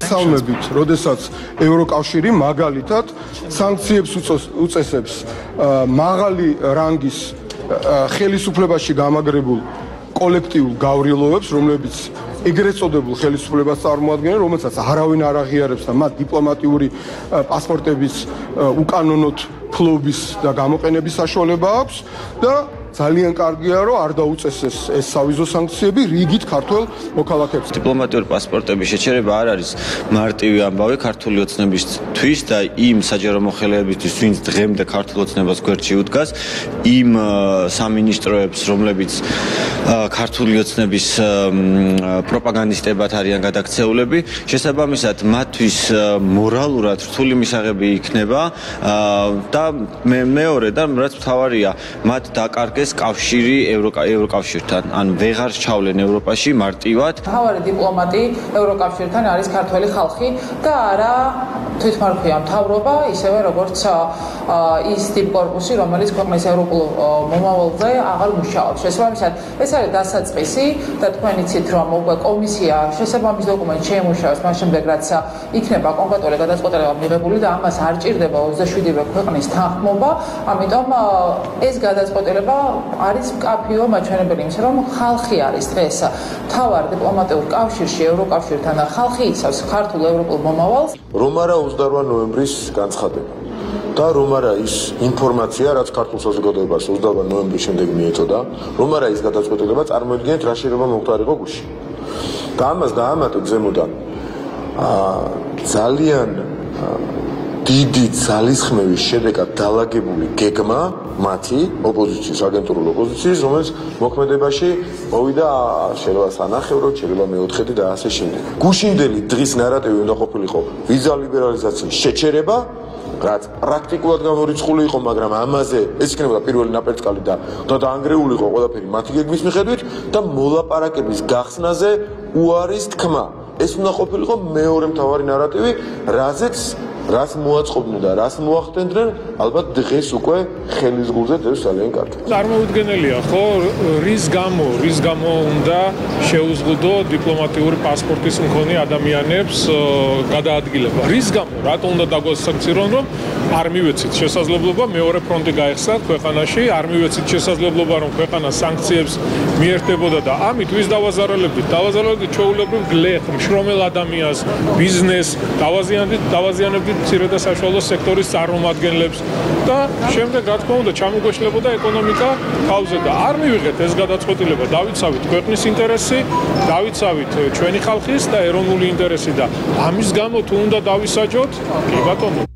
Საუბრობთ, როდესაც ევროკავშირი მაგალითად სანქციებს უწესებს მაღალი რანგის ხელისუფლებაში გამაგრებულ კოლექტიურ გავრილობებს, რომლებიც ეგრეთ წოდებულ ხელისუფლებას წარმოადგენენ, რომელსაც არავინ არ აღიარებს და მათ დიპლომატიური პასპორტების უკანონოდ ფლობის და გამოყენების საშუალება აქვს და ძალიან კარგია, რომ არ დაუწესეს ეს სავიზო სანქციები რიგით ქართველ მოქალაქეებს. დიპლომატიური პასპორტების შეჩერება არ არის მარტივი ამბავი ქართული ოცნებისთვის და იმ საჯარო მოხელეებისთვის, ვინც დღემდე ქართულ ოცნებას გვერდში უდგას, იმ სამინისტროებს, რომლებიც ქართული ოცნების პროპაგანდისტებად არიან გადაქცეულები, შესაბამისად მათთვის მორალურად რთული მისაღები იქნება და მეორე და რაც მთავარია, მათ დაკარგეს კავშირი ევროკავშირთან, ან ვეღარ ჩავლენ ევროპაში მარტივად. მთავარი დიპლომატი ევროკავშირთან არის ქართველი ხალხი და არა თვითმარქვია მთავრობა, ისევე როგორც ის დიპკორპუსი, რომელიც ქვეყნის ევროპულ მომავალზე აღარ მუშაობს. შესაბამისად, ეს არის დასაწყისი და თქვენ იცით, რომ უკვე კომისია შესაბამის დოკუმენტს შეიმუშავებს, მას შემდეგ რაც იქნება კონკრეტული გადაწყვეტილება მიღებული და ამას არ ჭირდება 27-ვე ქვეყნის თანხმობა, ამიტომ ეს გადაწყვეტილება არის მკაფიო მაჩვენებელი იმისა, რომ ხალხი არის დღეს მთავარ დიპლომატიურ კავშირში ევროკავშირთან და ხალხი იცავს ქართულ ევროპულ მომავალს. რომ არა 28 ნოემბრის განცხადება და რომ არა ის ინფორმაცია, რაც ქართულ საზოგადოებას 28 ნოემბრის შემდეგ მიეწოდა, რომ არა ის გადაწყვეტილება წარმოიდგინეთ რა შეიძლება მომხდარიყო გუშინ. და ამას დაამატეთ ზემოდან ძალიან დიდი ძალისხმევის შედეგად დალაგებული გეგმა მათი ოპოზიციის, აგენტურული ოპოზიციის, რომელიც მოქმედებაში მოვიდა შეიძლება სანახევროდ, შეიძლება მეოთხედი და ასე შემდეგ. გუშინდელი დღის ნარატივი უნდა ყოფილიყო ვიზა ლიბერალიზაციის შეჩერება, რაც პრაქტიკულად გამორიცხული იყო, მაგრამ ამაზე ეს იქნებოდა პირველი ნაპერწკალი და დაანგრეული იყო ყველაფერი მათი გეგმის მიხედვით და მოლაპარაკების გახსნაზე უარის თქმა. ეს უნდა ყოფილიყო მეორე მთავარი ნარატივი, რაც მოაწყობდნენ და რაც მოახდენდნენ, ალბათ დღეს უკვე ხელის გულზე დევს ძალიან კარგად. წარმოუდგენელია, ხო, რის გამო უნდა შეუზღუდო დიპლომატიური პასპორტის მქონე ადამიანებს გადაადგილება. რის გამო, რატო უნდა დაგვასანქცირონ, რომ არ მივეცით შესაძლებლობა მეორე ფრონტი გაეხსნათ ქვეყანაში, არ მივეცით შესაძლებლობა, რომ ქვეყანა სანქციებს მიერთებოდა და ამით ვის დავაზარალებდით? დავაზარალებდით ჩვეულებრივ გლეხ, მშრომელ ადამიანს, ბიზნესს, დავაზიანებდით მცირე და საშუალო სექტორის წარმომადგენლებს და შემდეგ რა თქმა უნდა ჩამოგვეშლებოდა ეკონომიკა თავზე და არ მივიღეთ ეს გადაწყვეტილება, დავიცავით ქვეყნის ინტერესი, დავიცავით ჩვენი ხალხის და ეროვნული ინტერესი და ამის გამო თუ უნდა დავისაჯოთ, კი ბატონო.